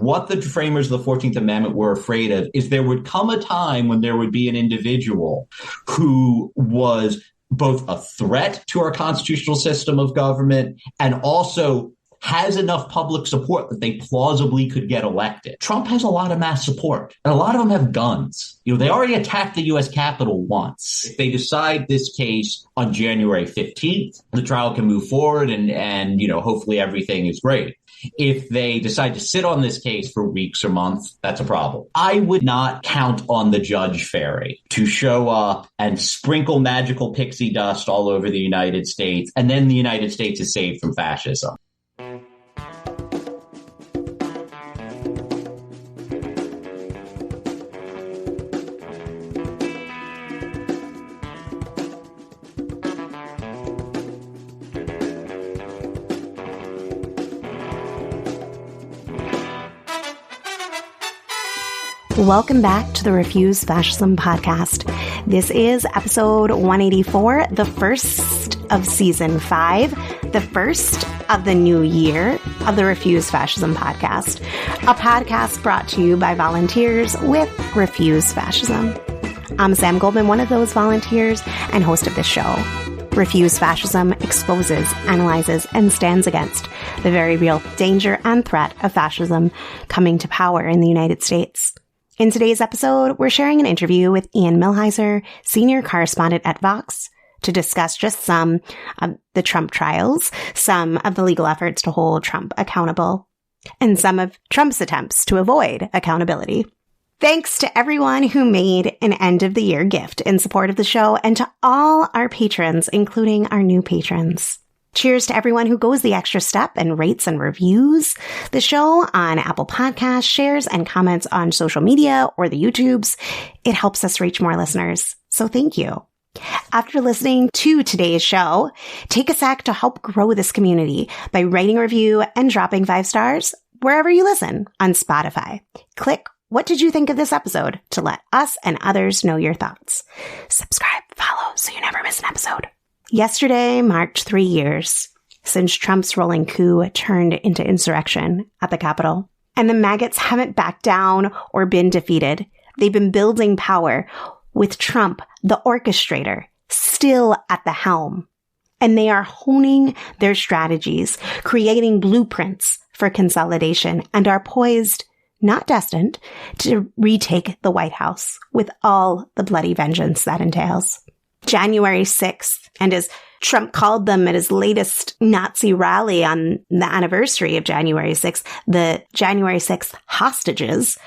What the framers of the 14th Amendment were afraid of is there would come a time when there would be an individual who was both a threat to our constitutional system of government and also has enough public support that they plausibly could get elected. Trump has a lot of mass support, and a lot of them have guns. They already attacked the U.S. Capitol once. If they decide this case on January 15th, the trial can move forward and hopefully everything is great. If they decide to sit on this case for weeks or months, that's a problem. I would not count on the judge fairy to show up and sprinkle magical pixie dust all over the United States, and then the United States is saved from fascism. Welcome back to the Refuse Fascism podcast. This is episode 184, the first of season 5, the first of the new year of the Refuse Fascism podcast, a podcast brought to you by volunteers with Refuse Fascism. I'm Sam Goldman, one of those volunteers and host of this show. Refuse Fascism exposes, analyzes, and stands against the very real danger and threat of fascism coming to power in the United States. In today's episode, we're sharing an interview with Ian Millhiser, senior correspondent at Vox, to discuss just some of the Trump trials, some of the legal efforts to hold Trump accountable, and some of Trump's attempts to avoid accountability. Thanks to everyone who made an end-of-the-year gift in support of the show, and to all our patrons, including our new patrons. Cheers to everyone who goes the extra step and rates and reviews the show on Apple Podcasts, shares and comments on social media or the YouTubes. It helps us reach more listeners. So thank you. After listening to today's show, take a sec to help grow this community by writing a review and dropping 5 stars wherever you listen on Spotify. Click "What did you think of this episode?" to let us and others know your thoughts. Subscribe, follow, so you never miss an episode. Yesterday marked 3 years since Trump's rolling coup turned into insurrection at the Capitol. And the maggots haven't backed down or been defeated. They've been building power with Trump, the orchestrator, still at the helm. And they are honing their strategies, creating blueprints for consolidation, and are poised, not destined, to retake the White House with all the bloody vengeance that entails. January 6th, and as Trump called them at his latest Nazi rally on the anniversary of January 6th, the January 6th hostages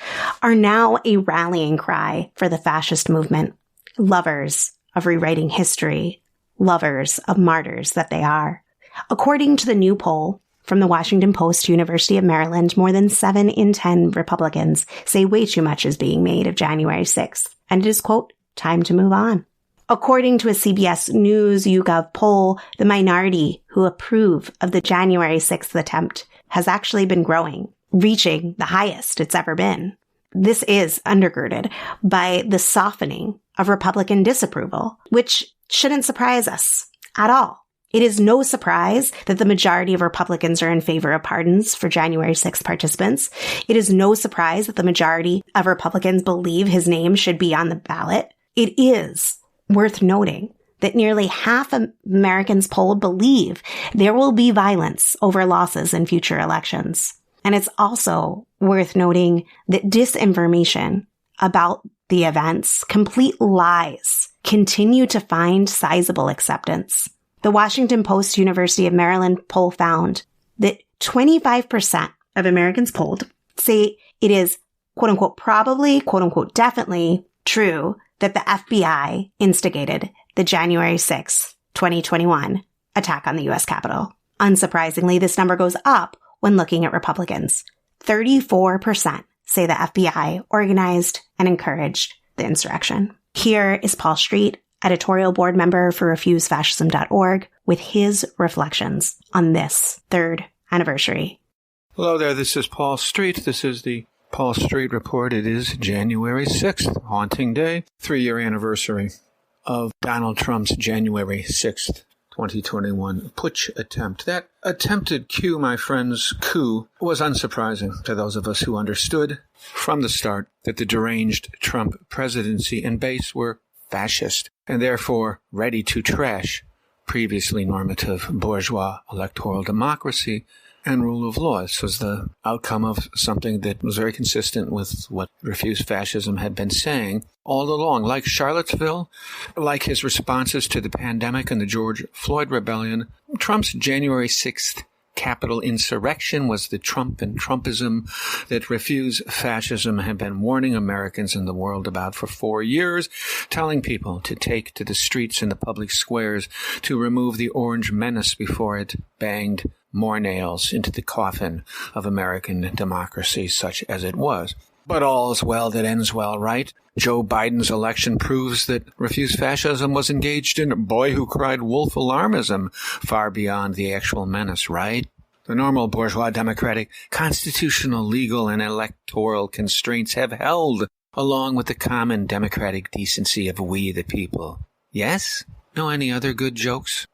are now a rallying cry for the fascist movement. Lovers of rewriting history, lovers of martyrs that they are. According to the new poll from the Washington Post, University of Maryland, more than 7 in 10 Republicans say way too much is being made of January 6th, and it is, quote, time to move on. According to a CBS News YouGov poll, the minority who approve of the January 6th attempt has actually been growing, reaching the highest it's ever been. This is undergirded by the softening of Republican disapproval, which shouldn't surprise us at all. It is no surprise that the majority of Republicans are in favor of pardons for January 6th participants. It is no surprise that the majority of Republicans believe his name should be on the ballot. It is worth noting that nearly half of Americans polled believe there will be violence over losses in future elections. And it's also worth noting that disinformation about the events, complete lies, continue to find sizable acceptance. The Washington Post University of Maryland poll found that 25% of Americans polled say it is, quote unquote, probably, quote unquote, definitely true that the FBI instigated the January 6th, 2021 attack on the U.S. Capitol. Unsurprisingly, this number goes up when looking at Republicans. 34% say the FBI organized and encouraged the insurrection. Here is Paul Street, editorial board member for refusefascism.org, with his reflections on this 3rd anniversary. Hello there, this is Paul Street. This is the Paul Street Report. It is January 6th, haunting day, 3-year anniversary of Donald Trump's January 6th 2021 putsch attempt. That attempted coup, my friends, coup, was unsurprising to those of us who understood from the start that the deranged Trump presidency and base were fascist and therefore ready to trash previously normative bourgeois electoral democracy and rule of law. This was the outcome of something that was very consistent with what Refuse Fascism had been saying all along. Like Charlottesville, like his responses to the pandemic and the George Floyd rebellion, Trump's January 6th Capitol insurrection was the Trump and Trumpism that Refuse Fascism had been warning Americans and the world about for 4 years, telling people to take to the streets and the public squares to remove the orange menace before it banged more nails into the coffin of American democracy, such as it was. But all's well that ends well, right? Joe Biden's election proves that Refuse Fascism was engaged in boy who cried wolf alarmism far beyond the actual menace, right? The normal bourgeois democratic, constitutional, legal, and electoral constraints have held, along with the common democratic decency of we the people. Yes? Know any other good jokes?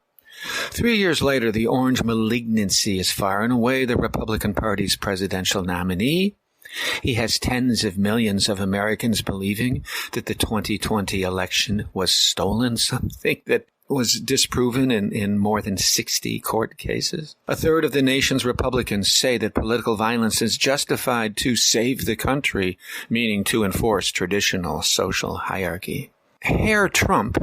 3 years later, the orange malignancy is far and away the Republican Party's presidential nominee. He has tens of millions of Americans believing that the 2020 election was stolen, something that was disproven in more than 60 court cases. A third of the nation's Republicans say that political violence is justified to save the country, meaning to enforce traditional social hierarchy. Herr Trump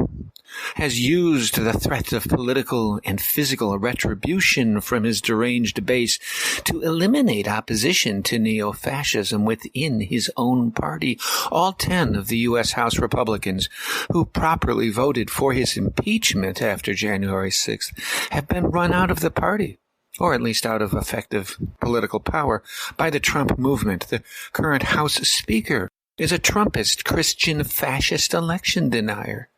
has used the threat of political and physical retribution from his deranged base to eliminate opposition to neo-fascism within his own party. All 10 of the U.S. House Republicans who properly voted for his impeachment after January 6th have been run out of the party, or at least out of effective political power, by the Trump movement. The current House Speaker is a Trumpist, Christian, fascist election denier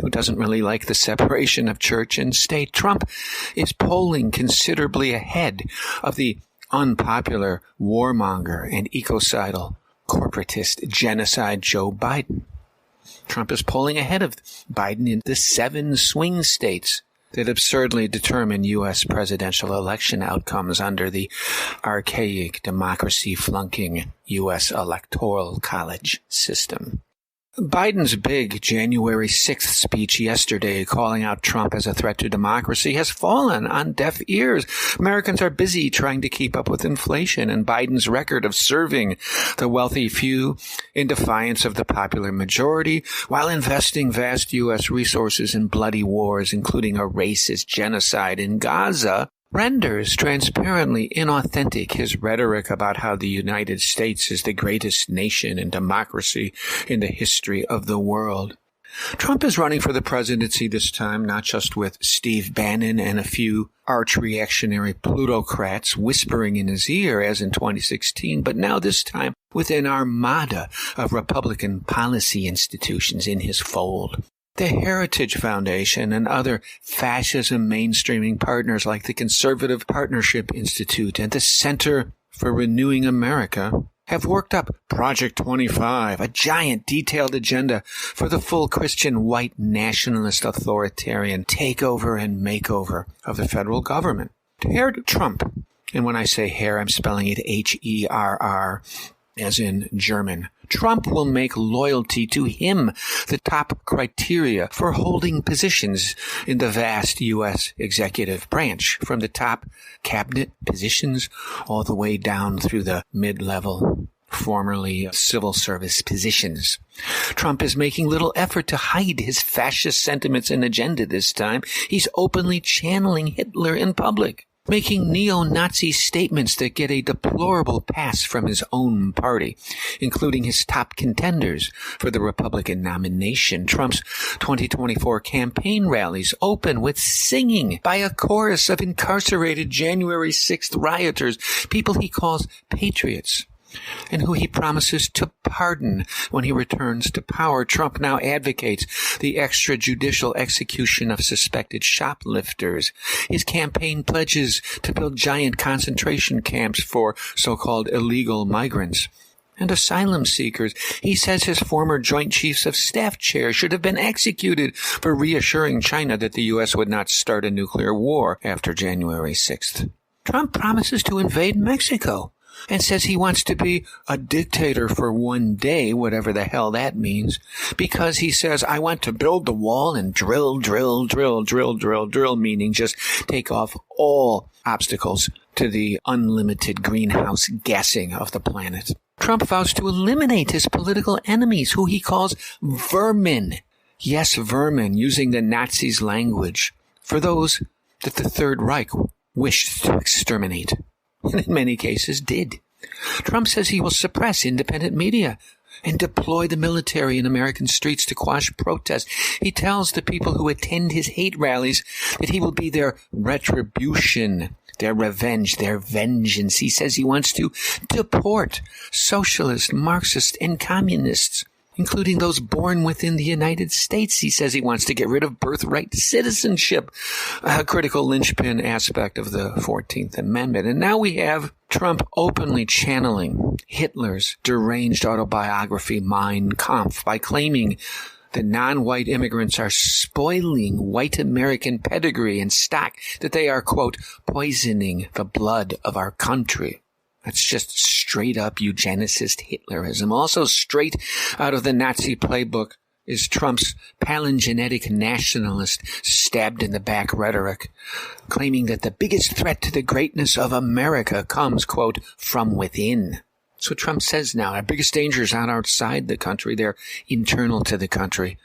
who doesn't really like the separation of church and state. Trump is polling considerably ahead of the unpopular warmonger and ecocidal corporatist genocide Joe Biden. Trump is polling ahead of Biden in the 7 swing states that absurdly determine U.S. presidential election outcomes under the archaic democracy-flunking U.S. Electoral College system. Biden's big January 6th speech yesterday calling out Trump as a threat to democracy has fallen on deaf ears. Americans are busy trying to keep up with inflation and Biden's record of serving the wealthy few in defiance of the popular majority while investing vast U.S. resources in bloody wars, including a racist genocide in Gaza, renders transparently inauthentic his rhetoric about how the United States is the greatest nation and democracy in the history of the world. Trump is running for the presidency this time, not just with Steve Bannon and a few arch-reactionary plutocrats whispering in his ear as in 2016, but now this time with an armada of Republican policy institutions in his fold. The Heritage Foundation and other fascism mainstreaming partners like the Conservative Partnership Institute and the Center for Renewing America have worked up Project 25, a giant detailed agenda for the full Christian white nationalist authoritarian takeover and makeover of the federal government. Herr Trump, and when I say Herr, I'm spelling it H-E-R-R, as in German. Trump will make loyalty to him the top criteria for holding positions in the vast U.S. executive branch, from the top cabinet positions all the way down through the mid-level, formerly civil service positions. Trump is making little effort to hide his fascist sentiments and agenda this time. He's openly channeling Hitler in public, making neo-Nazi statements that get a deplorable pass from his own party, including his top contenders for the Republican nomination. Trump's 2024 campaign rallies open with singing by a chorus of incarcerated January 6th rioters, people he calls patriots, and who he promises to pardon when he returns to power. Trump now advocates the extrajudicial execution of suspected shoplifters. His campaign pledges to build giant concentration camps for so-called illegal migrants, and asylum seekers. He says his former Joint Chiefs of Staff chair should have been executed for reassuring China that the U.S. would not start a nuclear war after January 6th. Trump promises to invade Mexico and says he wants to be a dictator for one day, whatever the hell that means, because he says, I want to build the wall and drill, meaning just take off all obstacles to the unlimited greenhouse gassing of the planet. Trump vows to eliminate his political enemies, who he calls vermin. Yes, vermin, using the Nazis' language, for those that the Third Reich wished to exterminate, and in many cases did. Trump says he will suppress independent media and deploy the military in American streets to quash protests. He tells the people who attend his hate rallies that he will be their retribution, their revenge, their vengeance. He says he wants to deport socialists, Marxists, and communists, including those born within the United States. He says he wants to get rid of birthright citizenship, a critical linchpin aspect of the 14th Amendment. And now we have Trump openly channeling Hitler's deranged autobiography, Mein Kampf, by claiming that non-white immigrants are spoiling white American pedigree and stock, that they are, quote, poisoning the blood of our country. That's just straight-up eugenicist Hitlerism. Also straight out of the Nazi playbook is Trump's palingenetic nationalist, stabbed-in-the-back rhetoric, claiming that the biggest threat to the greatness of America comes, quote, from within. So Trump says now, our biggest dangers aren't outside the country, they're internal to the country.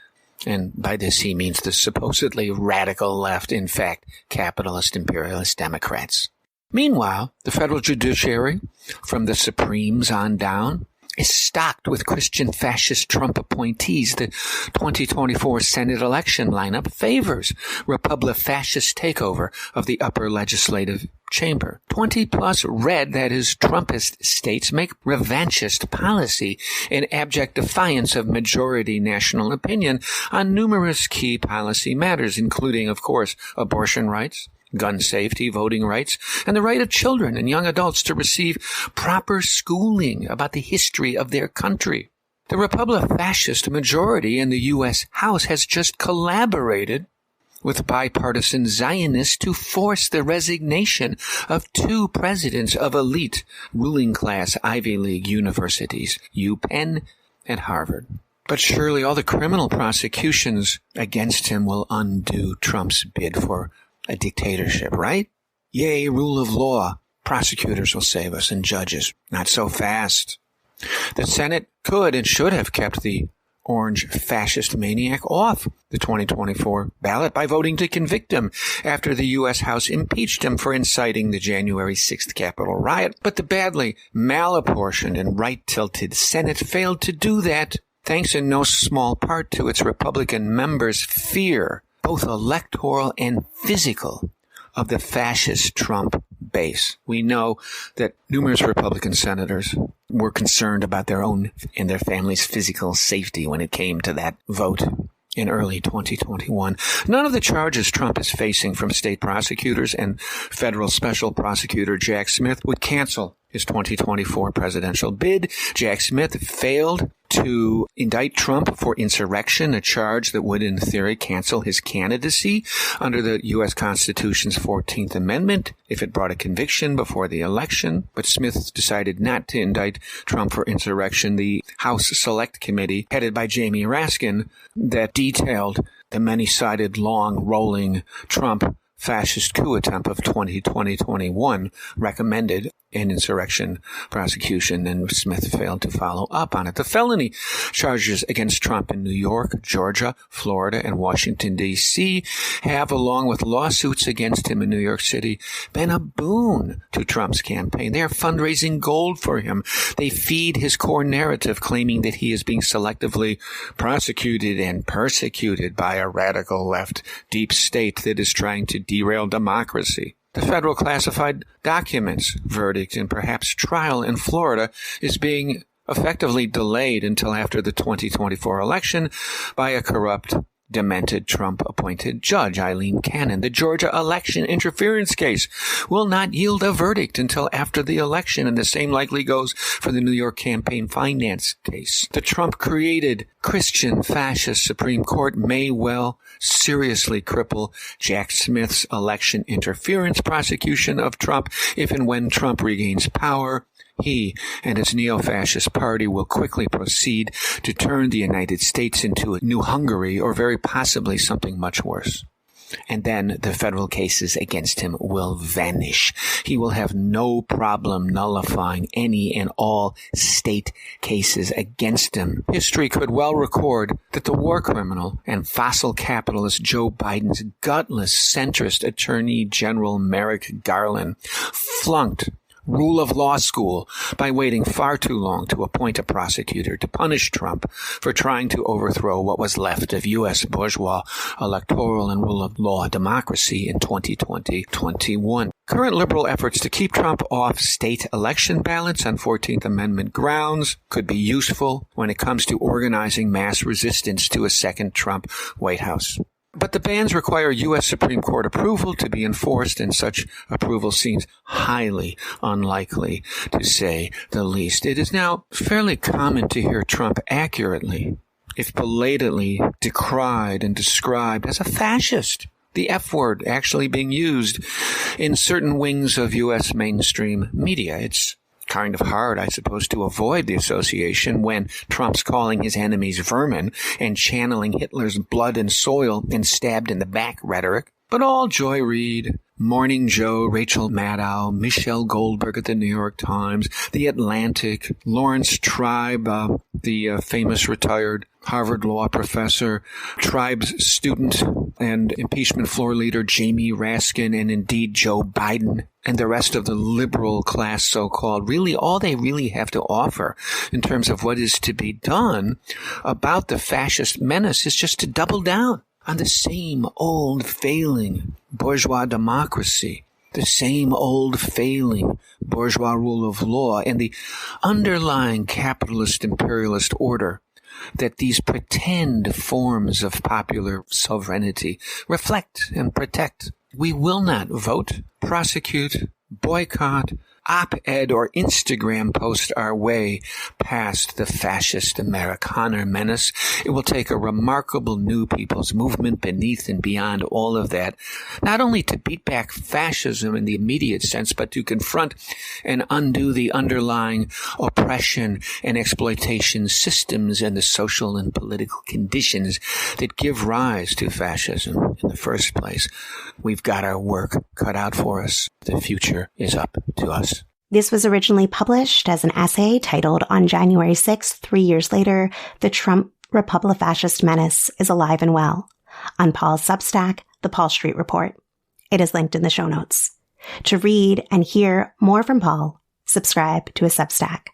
And by this he means the supposedly radical left, in fact, capitalist imperialist Democrats. Meanwhile, the federal judiciary, from the Supremes on down, is stocked with Christian fascist Trump appointees. The 2024 Senate election lineup favors Republic-fascist takeover of the upper legislative chamber. 20-plus red, that is, Trumpist states make revanchist policy in abject defiance of majority national opinion on numerous key policy matters, including, of course, abortion rights, gun safety, voting rights, and the right of children and young adults to receive proper schooling about the history of their country. The Republic-fascist majority in the U.S. House has just collaborated with bipartisan Zionists to force the resignation of two presidents of elite ruling-class Ivy League universities, UPenn and Harvard. But surely all the criminal prosecutions against him will undo Trump's bid for a dictatorship, right? Yay, rule of law. Prosecutors will save us, and judges. Not so fast. The Senate could and should have kept the orange fascist maniac off the 2024 ballot by voting to convict him after the U.S. House impeached him for inciting the January 6th Capitol riot. But the badly malapportioned and right-tilted Senate failed to do that, thanks in no small part to its Republican members' fear, both electoral and physical, of the fascist Trump base. We know that numerous Republican senators were concerned about their own and their families' physical safety when it came to that vote in early 2021. None of the charges Trump is facing from state prosecutors and federal special prosecutor Jack Smith would cancel his 2024 presidential bid. Jack Smith failed to indict Trump for insurrection, a charge that would, in theory, cancel his candidacy under the U.S. Constitution's 14th Amendment if it brought a conviction before the election. But Smith decided not to indict Trump for insurrection. The House Select Committee, headed by Jamie Raskin, that detailed the many-sided, long-rolling Trump fascist coup attempt of 2020-21, recommended an insurrection prosecution, and Smith failed to follow up on it. The felony charges against Trump in New York, Georgia, Florida, and Washington, D.C. have, along with lawsuits against him in New York City, been a boon to Trump's campaign. They are fundraising gold for him. They feed his core narrative, claiming that he is being selectively prosecuted and persecuted by a radical left deep state that is trying to derail democracy. The federal classified documents verdict and perhaps trial in Florida is being effectively delayed until after the 2024 election by a corrupt demented Trump-appointed judge Eileen Cannon. The Georgia election interference case will not yield a verdict until after the election, and the same likely goes for the New York campaign finance case. The Trump-created Christian fascist Supreme Court may well seriously cripple Jack Smith's election interference prosecution of Trump if and when Trump regains power. He and his neo-fascist party will quickly proceed to turn the United States into a new Hungary, or very possibly something much worse. And then the federal cases against him will vanish. He will have no problem nullifying any and all state cases against him. History could well record that the war criminal and fossil capitalist Joe Biden's gutless centrist Attorney General Merrick Garland flunked rule of law school by waiting far too long to appoint a prosecutor to punish Trump for trying to overthrow what was left of U.S. bourgeois electoral and rule of law democracy in 2020-21. Current liberal efforts to keep Trump off state election ballots on 14th Amendment grounds could be useful when it comes to organizing mass resistance to a second Trump White House. But the bans require U.S. Supreme Court approval to be enforced, and such approval seems highly unlikely, to say the least. It is now fairly common to hear Trump accurately, if belatedly, decried and described as a fascist. The F word actually being used in certain wings of U.S. mainstream media. It's kind of hard, I suppose, to avoid the association when Trump's calling his enemies vermin and channeling Hitler's blood and soil and stabbed in the back rhetoric. But all Joy Reid, Morning Joe, Rachel Maddow, Michelle Goldberg at the New York Times, The Atlantic, Lawrence Tribe, the famous retired Harvard law professor, Tribe's student and impeachment floor leader Jamie Raskin, and indeed Joe Biden, and the rest of the liberal class, so-called, really all they really have to offer in terms of what is to be done about the fascist menace is just to double down on the same old failing bourgeois democracy, the same old failing bourgeois rule of law, and the underlying capitalist imperialist order that these pretend forms of popular sovereignty reflect and protect. We will not vote, prosecute, boycott, op-ed, or Instagram post our way past the fascist Amerikaner menace. It will take a remarkable new people's movement beneath and beyond all of that, not only to beat back fascism in the immediate sense, but to confront and undo the underlying oppression and exploitation systems and the social and political conditions that give rise to fascism in the first place. We've got our work cut out for us. The future is up to us. This was originally published as an essay titled On January 6th, 3 years later, The Trump Republifascist Menace is Alive and Well, on Paul's Substack, The Paul Street Report. It is linked in the show notes. To read and hear more from Paul, subscribe to his Substack.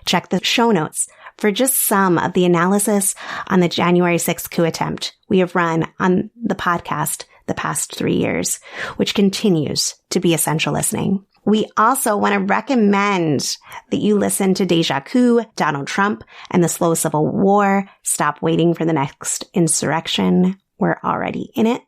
Check the show notes for just some of the analysis on the January 6th coup attempt we have run on the podcast the past 3 years, which continues to be essential listening. We also want to recommend that you listen to Deja Coup, Donald Trump, and the Slow Civil War. Stop waiting for the next insurrection. We're already in it.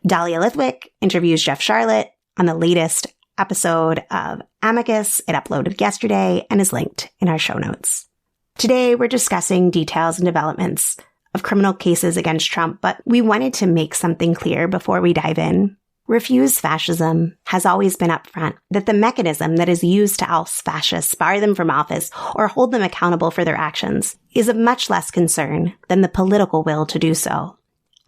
Dahlia Lithwick interviews Jeff Sharlet on the latest episode of Amicus. It uploaded yesterday and is linked in our show notes. Today, we're discussing details and developments of criminal cases against Trump, but we wanted to make something clear before we dive in. Refuse fascism has always been upfront that the mechanism that is used to oust fascists, bar them from office, or hold them accountable for their actions is of much less concern than the political will to do so.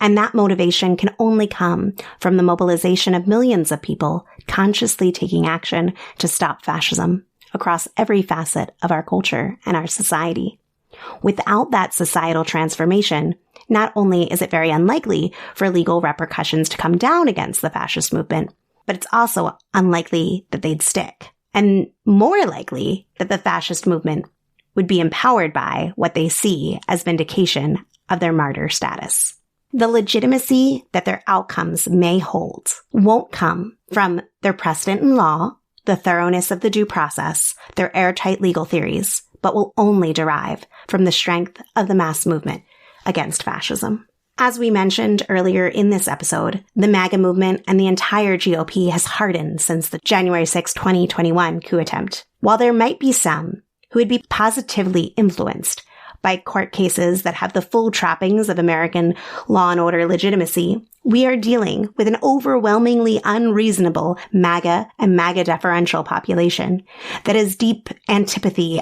And that motivation can only come from the mobilization of millions of people consciously taking action to stop fascism across every facet of our culture and our society. Without that societal transformation, not only is it very unlikely for legal repercussions to come down against the fascist movement, but it's also unlikely that they'd stick, and more likely that the fascist movement would be empowered by what they see as vindication of their martyr status. The legitimacy that their outcomes may hold won't come from their precedent in law, the thoroughness of the due process, their airtight legal theories, but will only derive from the strength of the mass movement against fascism. As we mentioned earlier in this episode, the MAGA movement and the entire GOP has hardened since the January 6, 2021 coup attempt. While there might be some who would be positively influenced by court cases that have the full trappings of American law and order legitimacy, we are dealing with an overwhelmingly unreasonable MAGA and MAGA deferential population that has deep antipathy,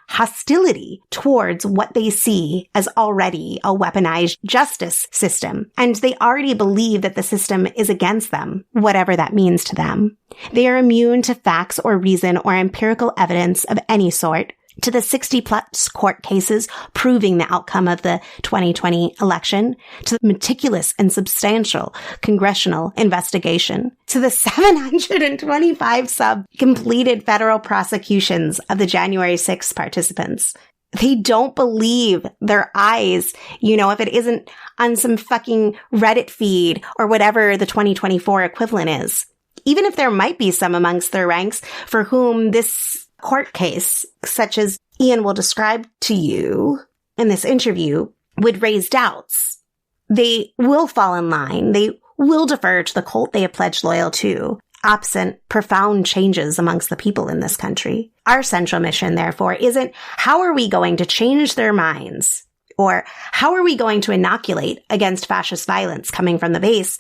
hostility towards what they see as already a weaponized justice system. And they already believe that the system is against them, whatever that means to them. They are immune to facts or reason or empirical evidence of any sort, to the 60-plus court cases proving the outcome of the 2020 election, to the meticulous and substantial congressional investigation, to the 725 sub-completed federal prosecutions of the January 6th participants. They don't believe their eyes, if it isn't on some fucking Reddit feed or whatever the 2024 equivalent is. Even if there might be some amongst their ranks for whom this court case, such as Ian will describe to you in this interview, would raise doubts. They will fall in line. They will defer to the cult they have pledged loyal to, absent profound changes amongst the people in this country. Our central mission, therefore, isn't how are we going to change their minds, or how are we going to inoculate against fascist violence coming from the base.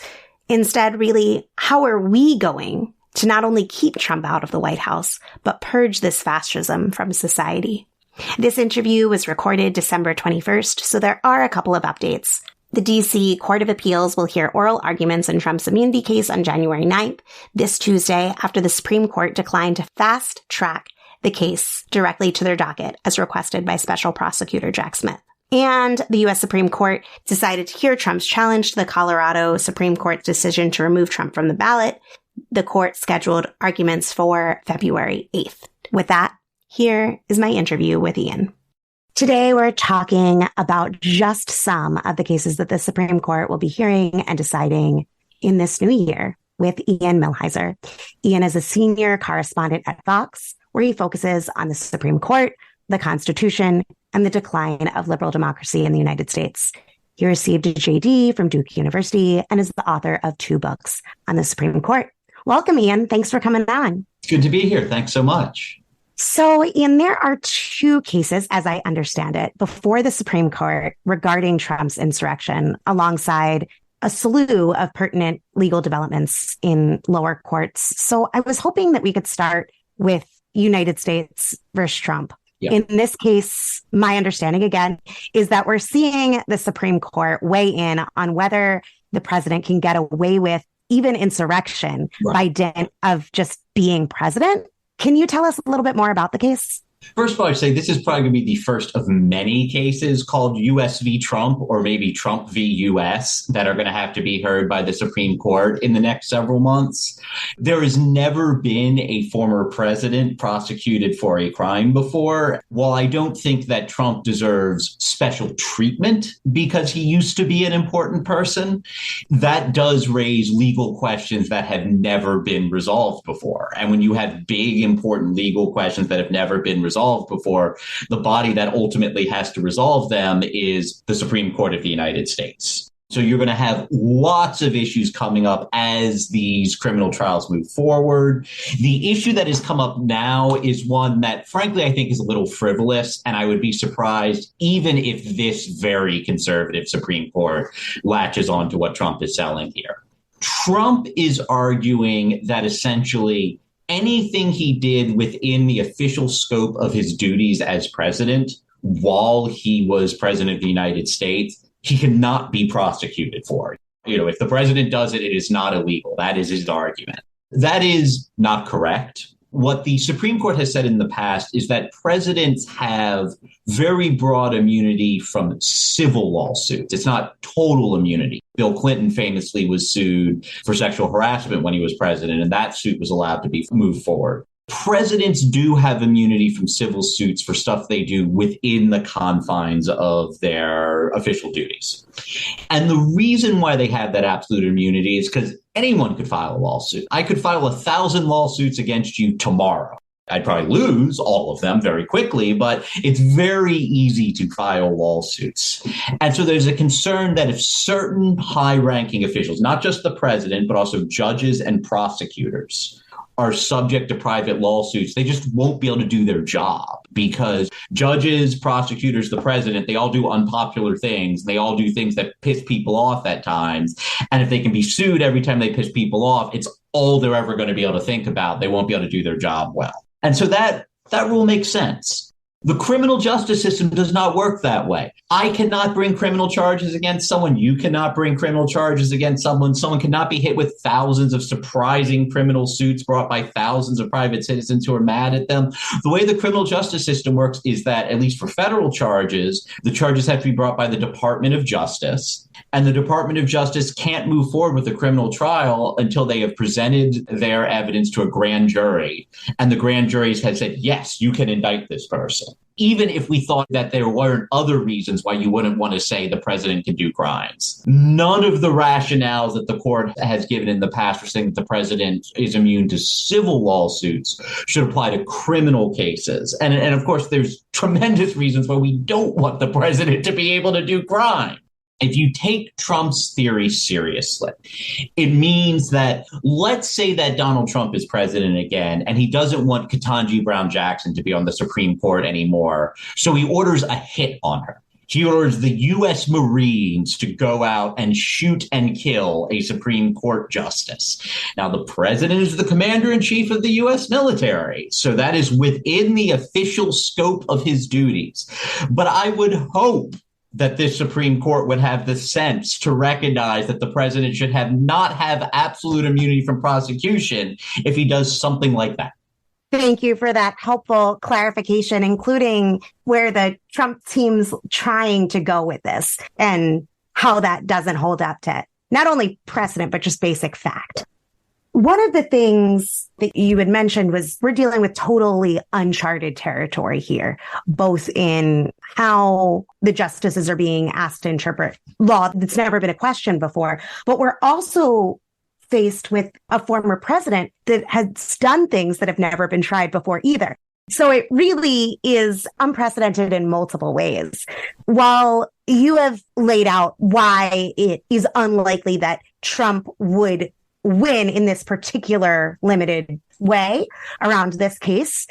Instead, really, how are we going to not only keep Trump out of the White House, but purge this fascism from society? This interview was recorded December 21st, so there are a couple of updates. The D.C. Court of Appeals will hear oral arguments in Trump's immunity case on January 9th, this Tuesday, after the Supreme Court declined to fast-track the case directly to their docket, as requested by Special Prosecutor Jack Smith. And the U.S. Supreme Court decided to hear Trump's challenge to the Colorado Supreme Court's decision to remove Trump from the ballot. The court scheduled arguments for February 8th. With that, here is my interview with Ian. Today, we're talking about just some of the cases that the Supreme Court will be hearing and deciding in this new year with Ian Millhiser. Ian is a senior correspondent at Fox, where he focuses on the Supreme Court, the Constitution, and the decline of liberal democracy in the United States. He received a JD from Duke University and is the author of 2 books on the Supreme Court. Welcome, Ian. Thanks for coming on. It's good to be here. Thanks so much. So, Ian, there are 2 cases, as I understand it, before the Supreme Court regarding Trump's insurrection, alongside a slew of pertinent legal developments in lower courts. So I was hoping that we could start with United States versus Trump. Yeah. In this case, my understanding, again, is that we're seeing the Supreme Court weigh in on whether the president can get away with even insurrection by dint of just being president. Can you tell us a little bit more about the case? First of all, I'd say this is probably going to be the first of many cases called US v. Trump, or maybe Trump v. US, that are going to have to be heard by the Supreme Court in the next several months. There has never been a former president prosecuted for a crime before. While I don't think that Trump deserves special treatment because he used to be an important person, that does raise legal questions that have never been resolved before. And when you have big, important legal questions that have never been resolved before, the body that ultimately has to resolve them is the Supreme Court of the United States. So you're going to have lots of issues coming up as these criminal trials move forward. The issue that has come up now is one that, frankly, I think is a little frivolous, and I would be surprised even if this very conservative Supreme Court latches on to what Trump is selling here. Trump is arguing that essentially anything he did within the official scope of his duties as president while he was president of the United States, he cannot be prosecuted for. If the president does it, it is not illegal. That is his argument. That is not correct. What the Supreme Court has said in the past is that presidents have very broad immunity from civil lawsuits. It's not total immunity. Bill Clinton famously was sued for sexual harassment when he was president, and that suit was allowed to be moved forward. Presidents do have immunity from civil suits for stuff they do within the confines of their official duties. And the reason why they have that absolute immunity is because anyone could file a lawsuit. I could file 1,000 lawsuits against you tomorrow. I'd probably lose all of them very quickly, but it's very easy to file lawsuits. And so there's a concern that if certain high-ranking officials, not just the president, but also judges and prosecutors, are subject to private lawsuits, they just won't be able to do their job, because judges, prosecutors, the president, they all do unpopular things. They all do things that piss people off at times. And if they can be sued every time they piss people off, it's all they're ever going to be able to think about. They won't be able to do their job well. And so that rule makes sense. The criminal justice system does not work that way. I cannot bring criminal charges against someone. You cannot bring criminal charges against someone. Someone cannot be hit with thousands of surprising criminal suits brought by thousands of private citizens who are mad at them. The way the criminal justice system works is that, at least for federal charges, the charges have to be brought by the Department of Justice. And the Department of Justice can't move forward with a criminal trial until they have presented their evidence to a grand jury. And the grand juries have said, yes, you can indict this person. Even if we thought that there weren't other reasons why you wouldn't want to say the president can do crimes. None of the rationales that the court has given in the past for saying that the president is immune to civil lawsuits should apply to criminal cases. And of course, there's tremendous reasons why we don't want the president to be able to do crime. If you take Trump's theory seriously, it means that, let's say that Donald Trump is president again, and he doesn't want Ketanji Brown Jackson to be on the Supreme Court anymore. So he orders a hit on her. He orders the U.S. Marines to go out and shoot and kill a Supreme Court justice. Now, the president is the commander in chief of the U.S. military, so that is within the official scope of his duties. But I would hope that this Supreme Court would have the sense to recognize that the president should not have absolute immunity from prosecution if he does something like that. Thank you for that helpful clarification, including where the Trump team's trying to go with this and how that doesn't hold up to not only precedent, but just basic fact. One of the things that you had mentioned was we're dealing with totally uncharted territory here, both in how the justices are being asked to interpret law that's never been a question before, but we're also faced with a former president that has done things that have never been tried before either. So it really is unprecedented in multiple ways. While you have laid out why it is unlikely that Trump would win in this particular limited way around this case,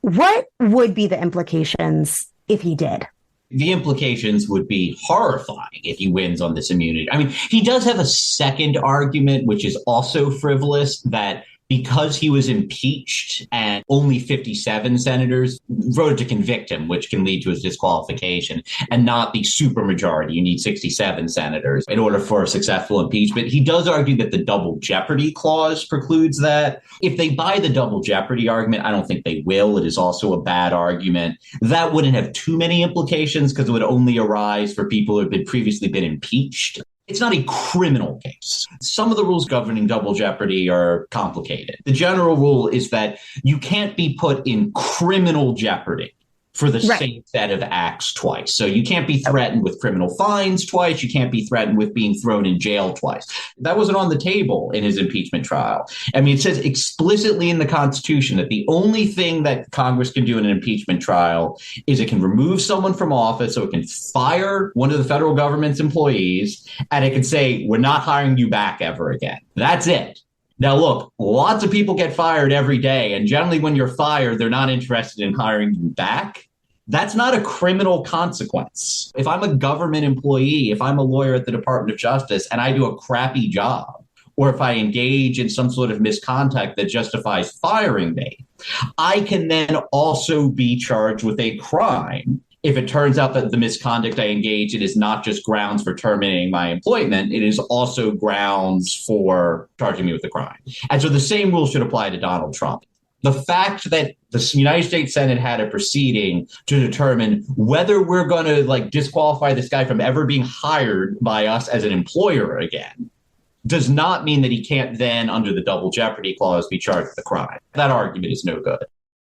what would be the implications if he did? The implications would be horrifying if he wins on this immunity. I mean, he does have a second argument, which is also frivolous, that because he was impeached and only 57 senators voted to convict him, which can lead to his disqualification, and not the supermajority. You need 67 senators in order for a successful impeachment. He does argue that the double jeopardy clause precludes that. If they buy the double jeopardy argument, I don't think they will. It is also a bad argument. That wouldn't have too many implications because it would only arise for people who had previously been impeached. It's not a criminal case. Some of the rules governing double jeopardy are complicated. The general rule is that you can't be put in criminal jeopardy for the same set of acts twice. So you can't be threatened with criminal fines twice. You can't be threatened with being thrown in jail twice. That wasn't on the table in his impeachment trial. I mean, it says explicitly in the Constitution that the only thing that Congress can do in an impeachment trial is it can remove someone from office, so it can fire one of the federal government's employees, and it can say, we're not hiring you back ever again. That's it. Now, look, lots of people get fired every day, and generally when you're fired, they're not interested in hiring you back. That's not a criminal consequence. If I'm a government employee, if I'm a lawyer at the Department of Justice and I do a crappy job, or if I engage in some sort of misconduct that justifies firing me, I can then also be charged with a crime. If it turns out that the misconduct I engage in is not just grounds for terminating my employment, it is also grounds for charging me with a crime. And so the same rule should apply to Donald Trump. The fact that the United States Senate had a proceeding to determine whether we're going to disqualify this guy from ever being hired by us as an employer again does not mean that he can't then, under the double jeopardy clause, be charged with a crime. That argument is no good.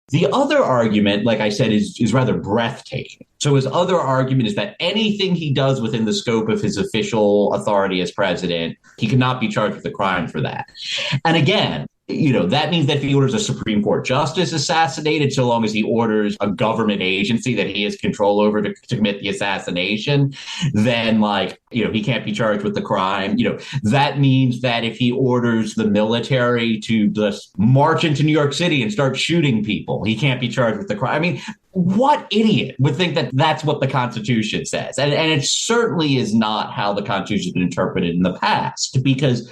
The other argument, like I said, is rather breathtaking. So his other argument is that anything he does within the scope of his official authority as president, he cannot be charged with a crime for that. And again, That means that if he orders a Supreme Court justice assassinated, so long as he orders a government agency that he has control over to commit the assassination, then he can't be charged with the crime. That means that if he orders the military to just march into New York City and start shooting people, he can't be charged with the crime. I mean, what idiot would think that that's what the Constitution says? And it certainly is not how the Constitution has been interpreted in the past, because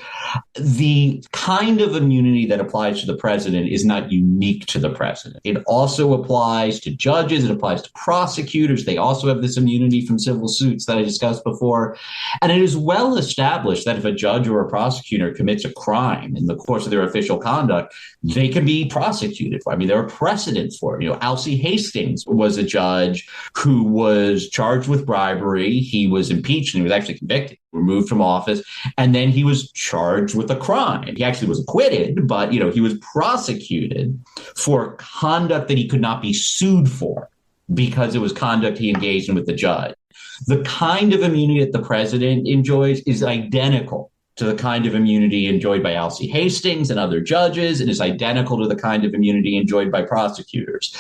the kind of immunity that applies to the president is not unique to the president. It also applies to judges. It applies to prosecutors. They also have this immunity from civil suits that I discussed before. And it is well established that if a judge or a prosecutor commits a crime in the course of their official conduct, they can be prosecuted. I mean, there are precedents for it. Alcee Hastings was a judge who was charged with bribery. He was impeached and he was actually convicted, removed from office, and then he was charged with a crime. He actually was acquitted, but he was prosecuted for conduct that he could not be sued for because it was conduct he engaged in with the judge. The kind of immunity that the president enjoys is identical to the kind of immunity enjoyed by Alcee Hastings and other judges, and is identical to the kind of immunity enjoyed by prosecutors.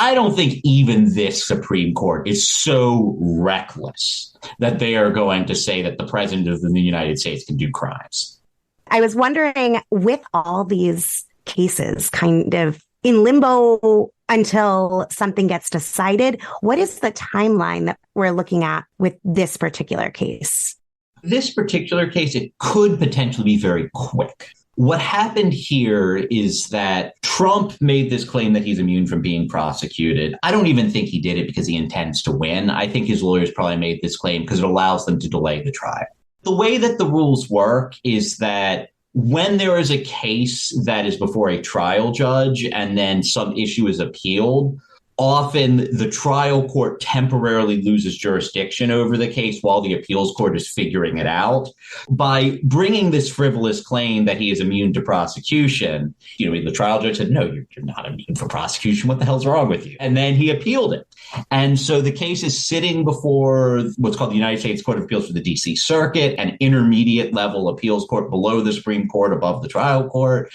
I don't think even this Supreme Court is so reckless that they are going to say that the president of the United States can do crimes. I was wondering, with all these cases kind of in limbo until something gets decided, what is the timeline that we're looking at with this particular case? This particular case, it could potentially be very quick. What happened here is that Trump made this claim that he's immune from being prosecuted. I don't even think he did it because he intends to win. I think his lawyers probably made this claim because it allows them to delay the trial. The way that the rules work is that when there is a case that is before a trial judge and then some issue is appealed, often the trial court temporarily loses jurisdiction over the case while the appeals court is figuring it out. By bringing this frivolous claim that he is immune to prosecution, the trial judge said, no, you're not immune for prosecution. What the hell's wrong with you? And then he appealed it. And so the case is sitting before what's called the United States Court of Appeals for the D.C. Circuit, an intermediate level appeals court below the Supreme Court, above the trial court.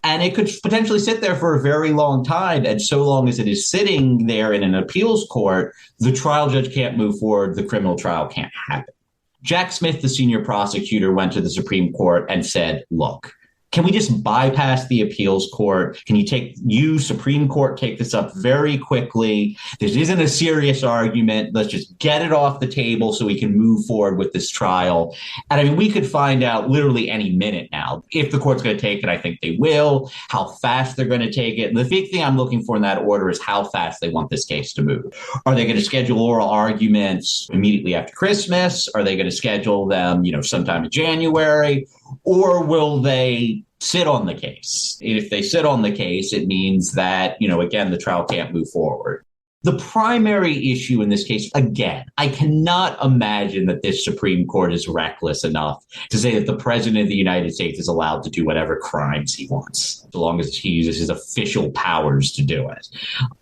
And it could potentially sit there for a very long time. And so long as it is sitting there in an appeals court, the trial judge can't move forward. The criminal trial can't happen. Jack Smith, the senior prosecutor, went to the Supreme Court and said, look, can we just bypass the appeals court? Can you, Supreme Court, take this up very quickly? This isn't a serious argument. Let's just get it off the table so we can move forward with this trial. And I mean, we could find out literally any minute now if the court's going to take it. I think they will, how fast they're going to take it. And the big thing I'm looking for in that order is how fast they want this case to move. Are they going to schedule oral arguments immediately after Christmas? Are they going to schedule them, sometime in January? Or will they sit on the case? If they sit on the case, it means that, again, the trial can't move forward. The primary issue in this case, again, I cannot imagine that this Supreme Court is reckless enough to say that the president of the United States is allowed to do whatever crimes he wants, so long as he uses his official powers to do it.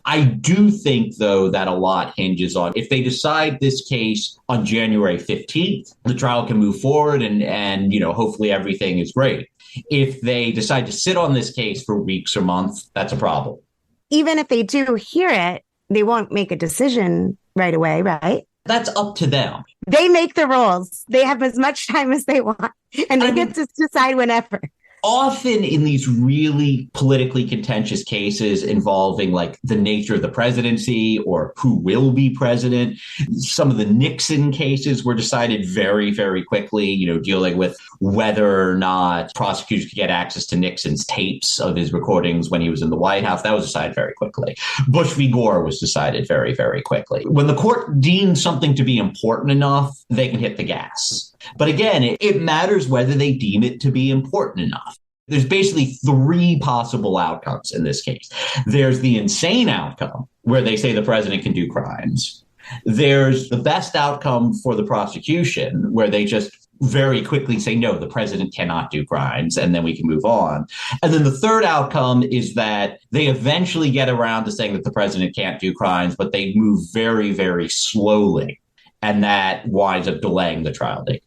I do think, though, that a lot hinges on if they decide this case on January 15th, the trial can move forward and hopefully everything is great. If they decide to sit on this case for weeks or months, that's a problem. Even if they do hear it, they won't make a decision right away, right? That's up to them. They make the rules. They have as much time as they want, and they get to decide whenever. Often in these really politically contentious cases involving the nature of the presidency or who will be president, some of the Nixon cases were decided very, very quickly, dealing with whether or not prosecutors could get access to Nixon's tapes of his recordings when he was in the White House. That was decided very quickly. Bush v. Gore was decided very, very quickly. When the court deems something to be important enough, they can hit the gas. But again, it matters whether they deem it to be important enough. There's basically three possible outcomes in this case. There's the insane outcome, where they say the president can do crimes. There's the best outcome for the prosecution, where they just very quickly say, no, the president cannot do crimes, and then we can move on. And then the third outcome is that they eventually get around to saying that the president can't do crimes, but they move very, very slowly. And that winds up delaying the trial date.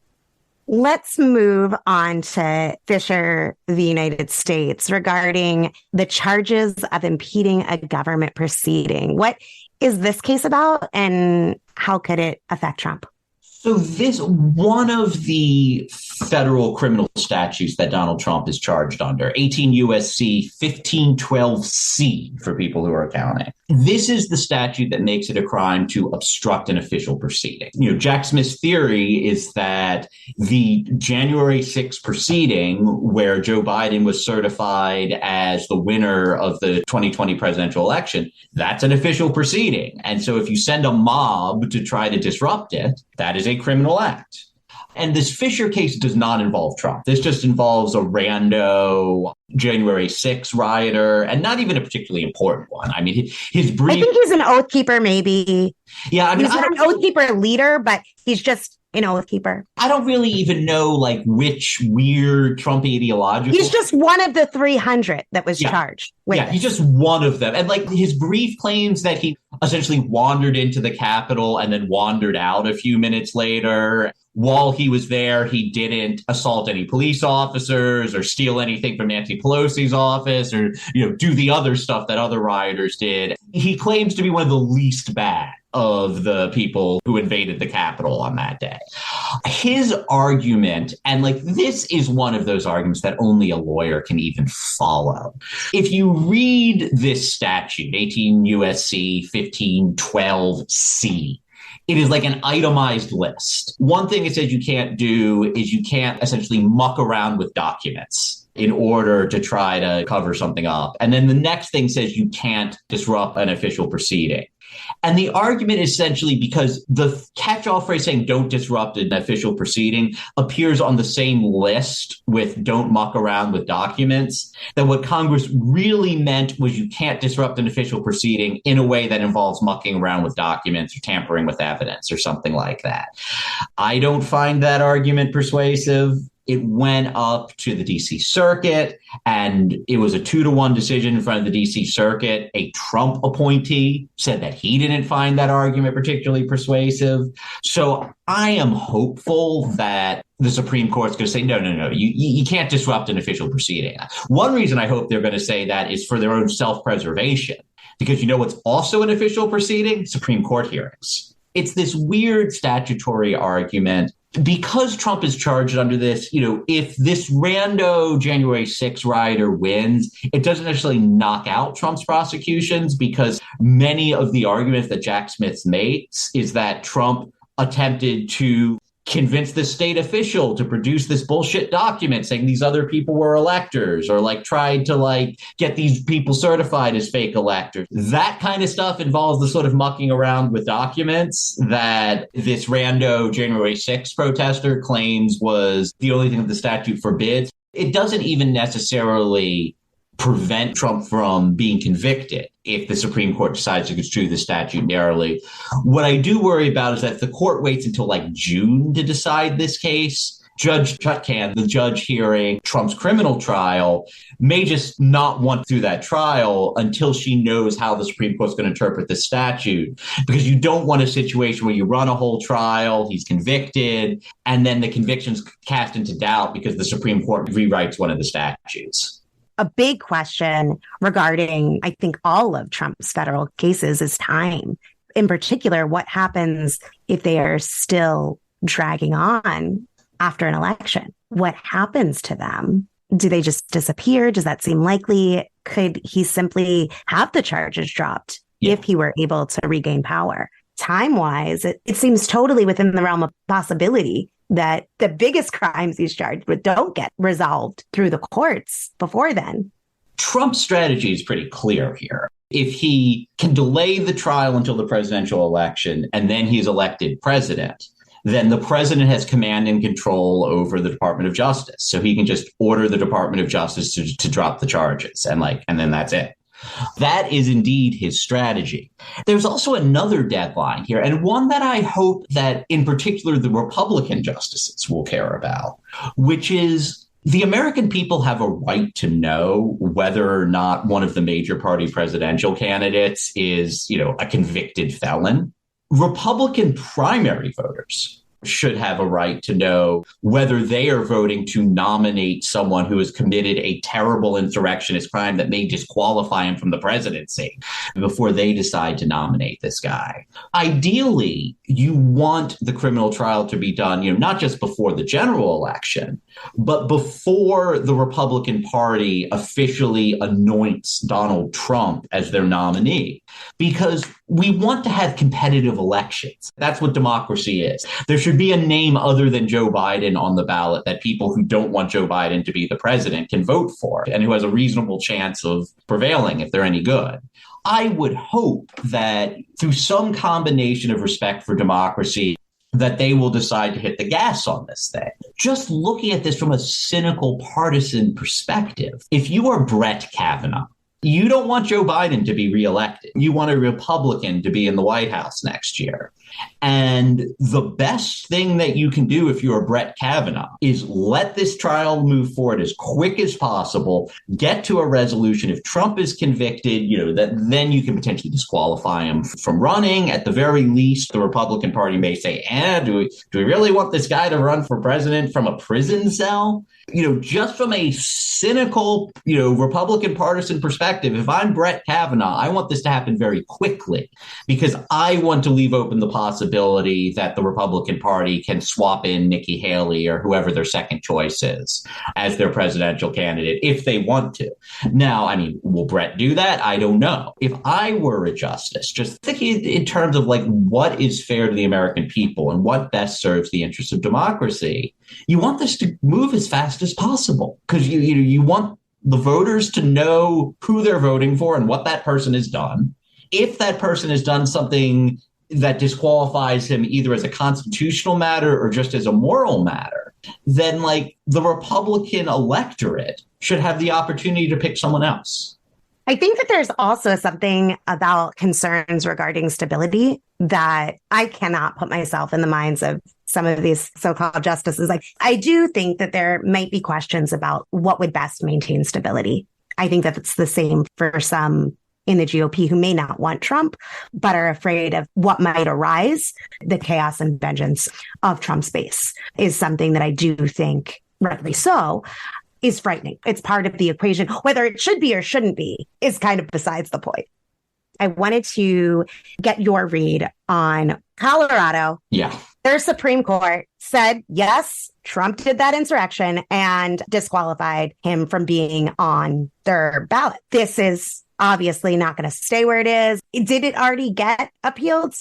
Let's move on to Fisher v. United States regarding the charges of impeding a government proceeding. What is this case about, and how could it affect Trump? So this one of the federal criminal statutes that Donald Trump is charged under, 18 U.S.C. 1512C for people who are counting. This is the statute that makes it a crime to obstruct an official proceeding. Jack Smith's theory is that the January 6th proceeding where Joe Biden was certified as the winner of the 2020 presidential election, that's an official proceeding. And so if you send a mob to try to disrupt it, that is a criminal act. And this Fisher case does not involve Trump. This just involves a rando January 6th rioter, and not even a particularly important one. I mean, his brief... I think he's an oath keeper, maybe. Yeah, I mean, he's not an oath keeper leader, but he's just an oath keeper. I don't really even know, which weird Trump ideological... He's just one of the 300 that was charged with he's just one of them. And, his brief claims that he essentially wandered into the Capitol and then wandered out a few minutes later. While he was there, he didn't assault any police officers or steal anything from Nancy Pelosi's office or, do the other stuff that other rioters did. He claims to be one of the least bad of the people who invaded the Capitol on that day. His argument, and this is one of those arguments that only a lawyer can even follow. If you read this statute, 18 U.S.C. 1512C, it is like an itemized list. One thing it says you can't do is you can't essentially muck around with documents in order to try to cover something up. And then the next thing says you can't disrupt an official proceeding. And the argument is essentially because the catch-all phrase saying don't disrupt an official proceeding appears on the same list with don't muck around with documents, that what Congress really meant was you can't disrupt an official proceeding in a way that involves mucking around with documents or tampering with evidence or something like that. I don't find that argument persuasive. It went up to the D.C. Circuit, and it was a 2-1 decision in front of the D.C. Circuit. A Trump appointee said that he didn't find that argument particularly persuasive. So I am hopeful that the Supreme Court's going to say, no, you can't disrupt an official proceeding. One reason I hope they're going to say that is for their own self-preservation, because what's also an official proceeding? Supreme Court hearings. It's this weird statutory argument. Because Trump is charged under this, if this rando January 6th rioter wins, it doesn't necessarily knock out Trump's prosecutions, because many of the arguments that Jack Smith makes is that Trump attempted to convince the state official to produce this bullshit document saying these other people were electors, or tried to get these people certified as fake electors. That kind of stuff involves the sort of mucking around with documents that this rando January 6th protester claims was the only thing that the statute forbids. It doesn't even necessarily prevent Trump from being convicted if the Supreme Court decides to construe the statute narrowly. What I do worry about is that if the court waits until June to decide this case, Judge Chutkan, the judge hearing Trump's criminal trial, may just not want through that trial until she knows how the Supreme Court's going to interpret the statute. Because you don't want a situation where you run a whole trial, he's convicted, and then the conviction's cast into doubt because the Supreme Court rewrites one of the statutes. A big question regarding, I think, all of Trump's federal cases is time. In particular, what happens if they are still dragging on after an election? What happens to them? Do they just disappear? Does that seem likely? Could he simply have the charges dropped if he were able to regain power? Time-wise, it seems totally within the realm of possibility that the biggest crimes he's charged with don't get resolved through the courts before then. Trump's strategy is pretty clear here. If he can delay the trial until the presidential election and then he's elected president, then the president has command and control over the Department of Justice. So he can just order the Department of Justice to drop the charges and then that's it. That is indeed his strategy. There's also another deadline here, and one that I hope that in particular the Republican justices will care about, which is the American people have a right to know whether or not one of the major party presidential candidates is, a convicted felon. Republican primary voters should have a right to know whether they are voting to nominate someone who has committed a terrible insurrectionist crime that may disqualify him from the presidency before they decide to nominate this guy. Ideally, you want the criminal trial to be done, not just before the general election, but before the Republican Party officially anoints Donald Trump as their nominee, because we want to have competitive elections. That's what democracy is. There should be a name other than Joe Biden on the ballot that people who don't want Joe Biden to be the president can vote for and who has a reasonable chance of prevailing if they're any good. I would hope that through some combination of respect for democracy, that they will decide to hit the gas on this thing. Just looking at this from a cynical partisan perspective, if you are Brett Kavanaugh, you don't want Joe Biden to be reelected. You want a Republican to be in the White House next year. And the best thing that you can do if you're Brett Kavanaugh is let this trial move forward as quick as possible, get to a resolution. If Trump is convicted, that then you can potentially disqualify him from running. At the very least, the Republican Party may say, do we really want this guy to run for president from a prison cell? Just from a cynical, Republican partisan perspective, if I'm Brett Kavanaugh, I want this to happen very quickly because I want to leave open the possibility that the Republican Party can swap in Nikki Haley or whoever their second choice is as their presidential candidate if they want to. Now, will Brett do that? I don't know. If I were a justice, just thinking in terms of what is fair to the American people and what best serves the interests of democracy, you want this to move as fast as possible because you want the voters to know who they're voting for and what that person has done. If that person has done something that disqualifies him either as a constitutional matter or just as a moral matter, then the Republican electorate should have the opportunity to pick someone else. I think that there's also something about concerns regarding stability that I cannot put myself in the minds of some of these so-called justices. I do think that there might be questions about what would best maintain stability. I think that it's the same for some in the GOP who may not want Trump, but are afraid of what might arise. The chaos and vengeance of Trump's base is something that I do think, rightly so, is frightening. It's part of the equation. Whether it should be or shouldn't be is kind of besides the point. I wanted to get your read on Colorado. Yeah. Their Supreme Court said, yes, Trump did that insurrection and disqualified him from being on their ballot. This is obviously not going to stay where it is. Did it already get appealed?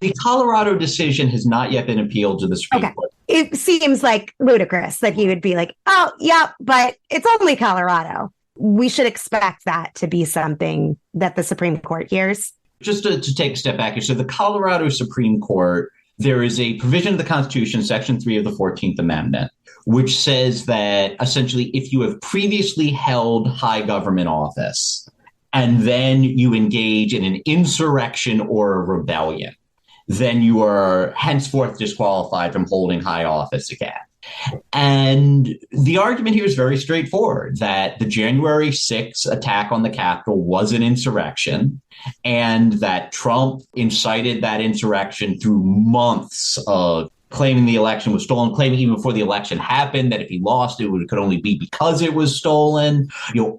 The Colorado decision has not yet been appealed to the Supreme Court. It seems ludicrous that he would be oh, yeah, but it's only Colorado. We should expect that to be something that the Supreme Court hears. Just to take a step back here. So the Colorado Supreme Court, there is a provision of the Constitution, Section 3 of the 14th Amendment, which says that essentially if you have previously held high government office and then you engage in an insurrection or a rebellion, then you are henceforth disqualified from holding high office again. And the argument here is very straightforward, that the January 6th attack on the Capitol was an insurrection and that Trump incited that insurrection through months of claiming the election was stolen, claiming even before the election happened that if he lost, it could only be because it was stolen,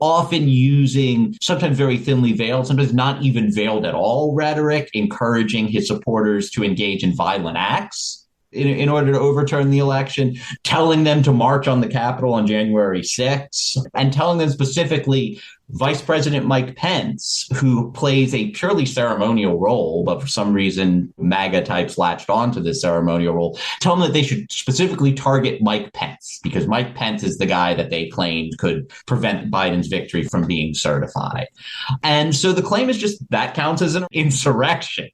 often using sometimes very thinly veiled, sometimes not even veiled at all rhetoric, encouraging his supporters to engage in violent acts in order to overturn the election, telling them to march on the Capitol on January 6th, and telling them specifically Vice President Mike Pence, who plays a purely ceremonial role, but for some reason MAGA types latched onto this ceremonial role, tell them that they should specifically target Mike Pence, because Mike Pence is the guy that they claimed could prevent Biden's victory from being certified. And so the claim is just that counts as an insurrection.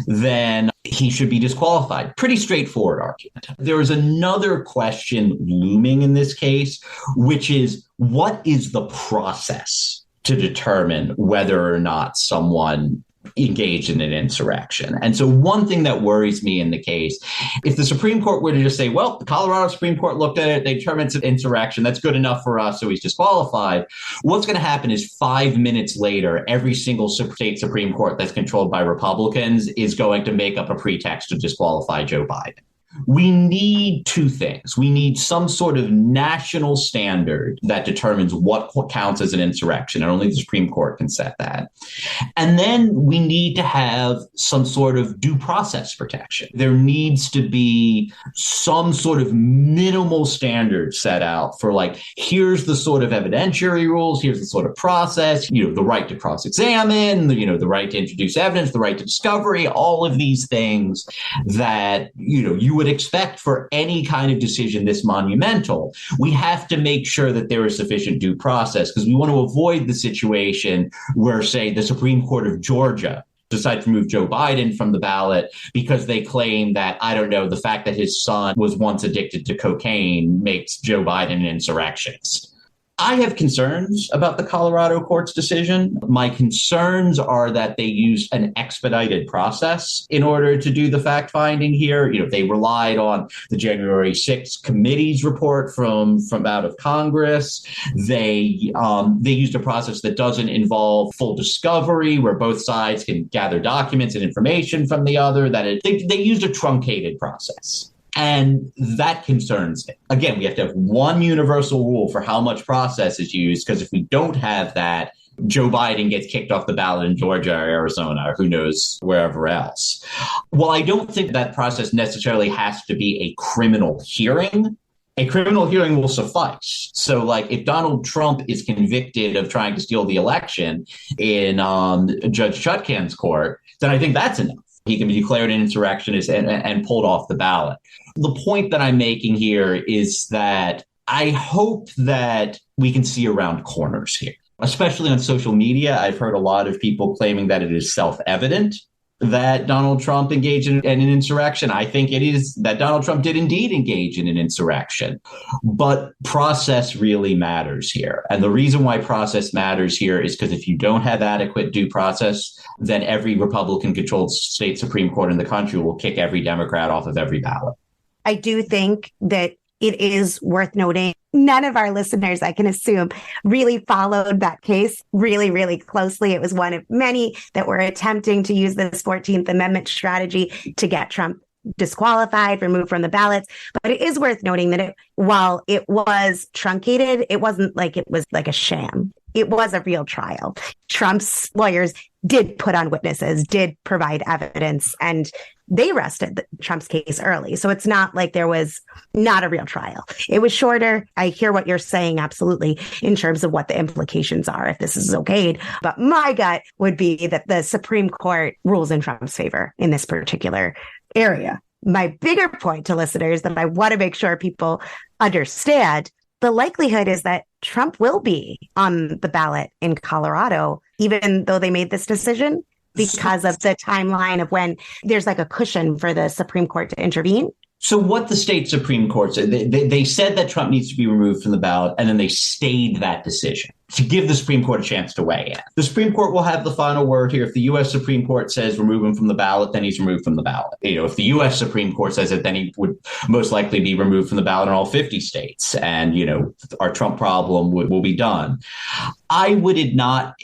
Then he should be disqualified. Pretty straightforward argument. There is another question looming in this case, which is what is the process to determine whether or not someone engaged in an insurrection? And so one thing that worries me in the case, if the Supreme Court were to just say, well, the Colorado Supreme Court looked at it, they determined it's an insurrection, that's good enough for us, so he's disqualified. What's going to happen is 5 minutes later, every single state Supreme Court that's controlled by Republicans is going to make up a pretext to disqualify Joe Biden. we need two things. We need some sort of national standard that determines what counts as an insurrection, and only the Supreme Court can set that. And then we need to have some sort of due process protection. There needs to be some sort of minimal standard set out for, like, here's the sort of evidentiary rules, here's the sort of process, the right to cross-examine, the right to introduce evidence, the right to discovery, all of these things that, you would expect for any kind of decision this monumental. We have to make sure that there is sufficient due process, because we want to avoid the situation where, say, the Supreme Court of Georgia decide to remove Joe Biden from the ballot because they claim that, I don't know, the fact that his son was once addicted to cocaine makes Joe Biden an insurrectionist. I have concerns about the Colorado court's decision. My concerns are that they used an expedited process in order to do the fact-finding here. They relied on the January 6th committee's report from out of Congress. They used a process that doesn't involve full discovery, where both sides can gather documents and information from the other. They used a truncated process. And that concerns me. Again, we have to have one universal rule for how much process is used, because if we don't have that, Joe Biden gets kicked off the ballot in Georgia or Arizona, or who knows, wherever else. Well, I don't think that process necessarily has to be a criminal hearing. A criminal hearing will suffice. So, like, if Donald Trump is convicted of trying to steal the election in Judge Chutkan's court, then I think that's enough. He can be declared an insurrectionist and pulled off the ballot. The point that I'm making here is that I hope that we can see around corners here, especially on social media. I've heard a lot of people claiming that it is self-evident that Donald Trump engaged in an insurrection. I think it is that Donald Trump did indeed engage in an insurrection. But process really matters here. And the reason why process matters here is because if you don't have adequate due process, then every Republican-controlled state Supreme Court in the country will kick every Democrat off of every ballot. I do think that it is worth noting none of our listeners, I can assume, really followed that case really, really closely. It was one of many that were attempting to use this 14th Amendment strategy to get Trump disqualified, removed from the ballots. But it is worth noting that while it was truncated, it wasn't like it was like a sham. It was a real trial. Trump's lawyers did put on witnesses, did provide evidence, and they rested Trump's case early. So it's not like there was not a real trial. It was shorter. I hear what you're saying, absolutely, in terms of what the implications are if this is okayed. But my gut would be that the Supreme Court rules in Trump's favor in this particular area. My bigger point to listeners that I want to make sure people understand, the likelihood is that Trump will be on the ballot in Colorado, even though they made this decision, because of the timeline of when there's like a cushion for the Supreme Court to intervene. So what the state Supreme Court said, they said that Trump needs to be removed from the ballot, and then they stayed that decision to give the Supreme Court a chance to weigh in. The Supreme Court will have the final word here. If the U.S. Supreme Court says remove him from the ballot, then he's removed from the ballot. If the U.S. Supreme Court says it, then he would most likely be removed from the ballot in all 50 states. And, our Trump problem will be done. I would not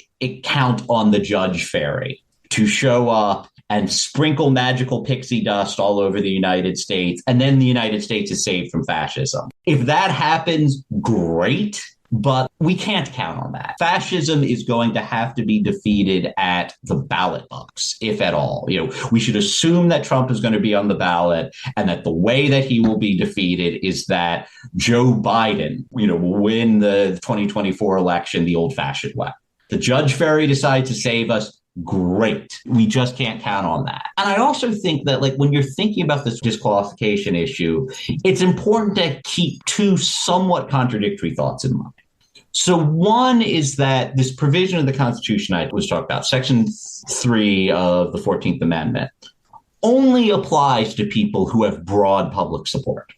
count on the judge fairy to show up and sprinkle magical pixie dust all over the United States, and then the United States is saved from fascism. If that happens, great, but we can't count on that. Fascism is going to have to be defeated at the ballot box, if at all. We should assume that Trump is going to be on the ballot, and that the way that he will be defeated is that Joe Biden, will win the 2024 election the old-fashioned way. The judge fairy decides to save us. Great. We just can't count on that. And I also think that, when you're thinking about this disqualification issue, it's important to keep two somewhat contradictory thoughts in mind. So one is that this provision of the Constitution I was talking about, Section 3 of the 14th Amendment, only applies to people who have broad public support.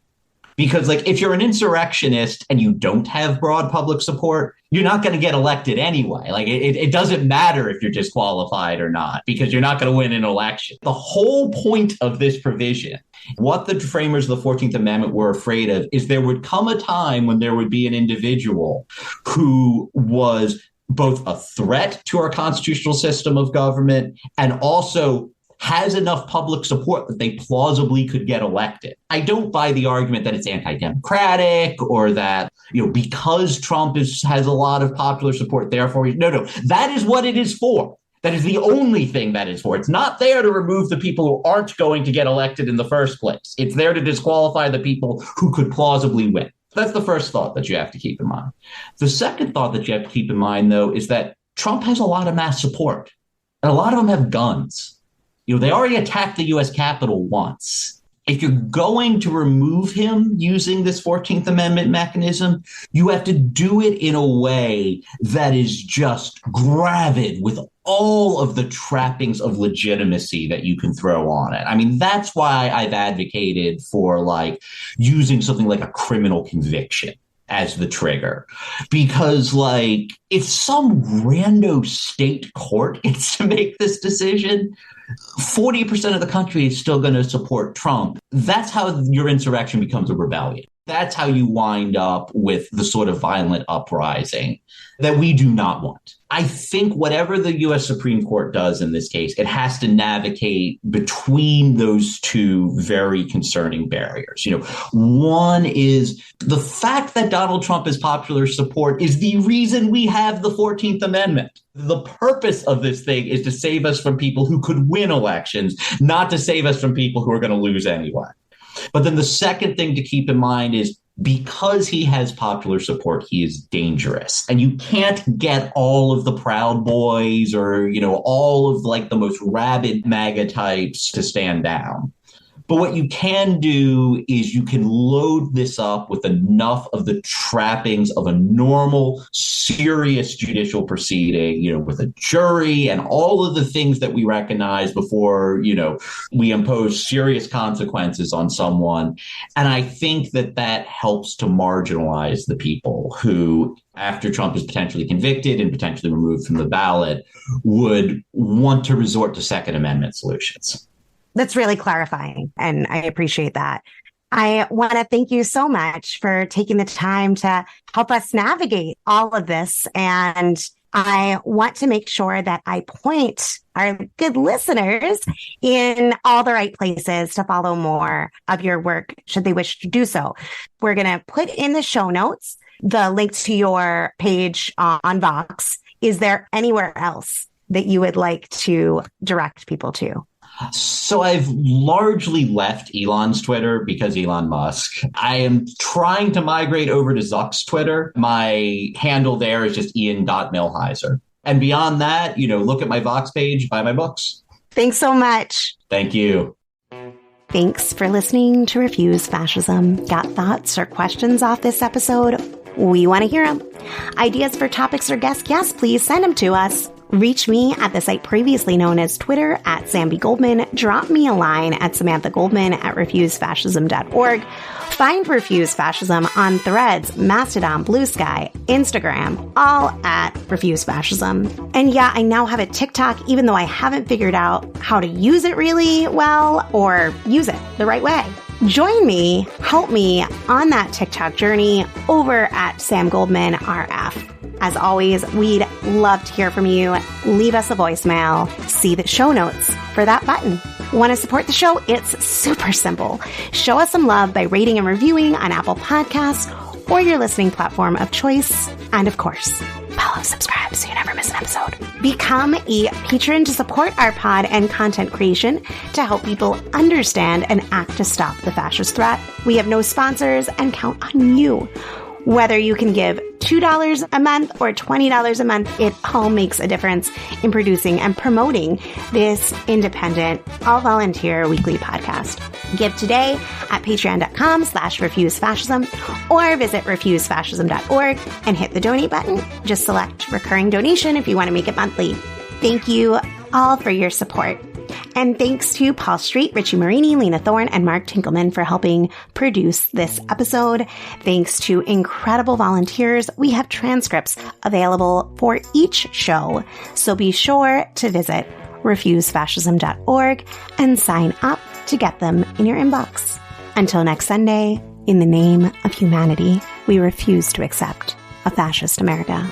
Because, if you're an insurrectionist and you don't have broad public support, you're not going to get elected anyway. It doesn't matter if you're disqualified or not, because you're not going to win an election. The whole point of this provision, what the framers of the 14th Amendment were afraid of, is there would come a time when there would be an individual who was both a threat to our constitutional system of government and also has enough public support that they plausibly could get elected. I don't buy the argument that it's anti-democratic or that, because Trump has a lot of popular support, therefore, no, that is what it is for. That is the only thing that is for. It's not there to remove the people who aren't going to get elected in the first place. It's there to disqualify the people who could plausibly win. That's the first thought that you have to keep in mind. The second thought that you have to keep in mind, though, is that Trump has a lot of mass support, and a lot of them have guns. They already attacked the U.S. Capitol once. If you're going to remove him using this 14th Amendment mechanism, you have to do it in a way that is just gravid with all of the trappings of legitimacy that you can throw on it. I mean, that's why I've advocated for using something like a criminal conviction as the trigger. Because if some rando state court gets to make this decision, 40% of the country is still going to support Trump. That's how your insurrection becomes a rebellion. That's how you wind up with the sort of violent uprising that we do not want. I think whatever the U.S. Supreme Court does in this case, it has to navigate between those two very concerning barriers. One is the fact that Donald Trump has popular support is the reason we have the 14th Amendment. The purpose of this thing is to save us from people who could win elections, not to save us from people who are going to lose anyway. But then the second thing to keep in mind is because he has popular support, he is dangerous. And you can't get all of the Proud Boys or, all of the most rabid MAGA types to stand down. But what you can do is you can load this up with enough of the trappings of a normal, serious judicial proceeding, with a jury and all of the things that we recognize before, we impose serious consequences on someone. And I think that helps to marginalize the people who, after Trump is potentially convicted and potentially removed from the ballot, would want to resort to Second Amendment solutions. That's really clarifying, and I appreciate that. I want to thank you so much for taking the time to help us navigate all of this. And I want to make sure that I point our good listeners in all the right places to follow more of your work, should they wish to do so. We're going to put in the show notes the link to your page on Vox. Is there anywhere else that you would like to direct people to? So I've largely left Elon's Twitter because Elon Musk. I am trying to migrate over to Zuck's Twitter. My handle there is just ian.millhiser. And beyond that, look at my Vox page, buy my books. Thanks so much. Thank you. Thanks for listening to Refuse Fascism. Got thoughts or questions off this episode? We want to hear them. Ideas for topics or guests? Yes, please send them to us. Reach me at the site previously known as Twitter at Samby Goldman. Drop me a line at samanthagoldman at refusefascism.org. Find Refuse Fascism on Threads, Mastodon, Blue Sky, Instagram, all at Refuse Fascism. And yeah, I now have a TikTok, even though I haven't figured out how to use it really well or use it the right way. Join me, help me on that TikTok journey over at Sam Goldman RF. As always, we'd love to hear from you. Leave us a voicemail. See the show notes for that button. Want to support the show? It's super simple. Show us some love by rating and reviewing on Apple Podcasts or your listening platform of choice. And of course, follow, subscribe so you never miss an episode. Become a patron to support our pod and content creation to help people understand and act to stop the fascist threat. We have no sponsors and count on you. Whether you can give $2 a month or $20 a month, it all makes a difference in producing and promoting this independent, all-volunteer weekly podcast. Give today at patreon.com/refusefascism or visit refusefascism.org and hit the donate button. Just select recurring donation if you want to make it monthly. Thank you all for your support. And thanks to Paul Street, Richie Marini, Lena Thorne, and Mark Tinkelman for helping produce this episode. Thanks to incredible volunteers, we have transcripts available for each show. So be sure to visit refusefascism.org and sign up to get them in your inbox. Until next Sunday, in the name of humanity, we refuse to accept a fascist America.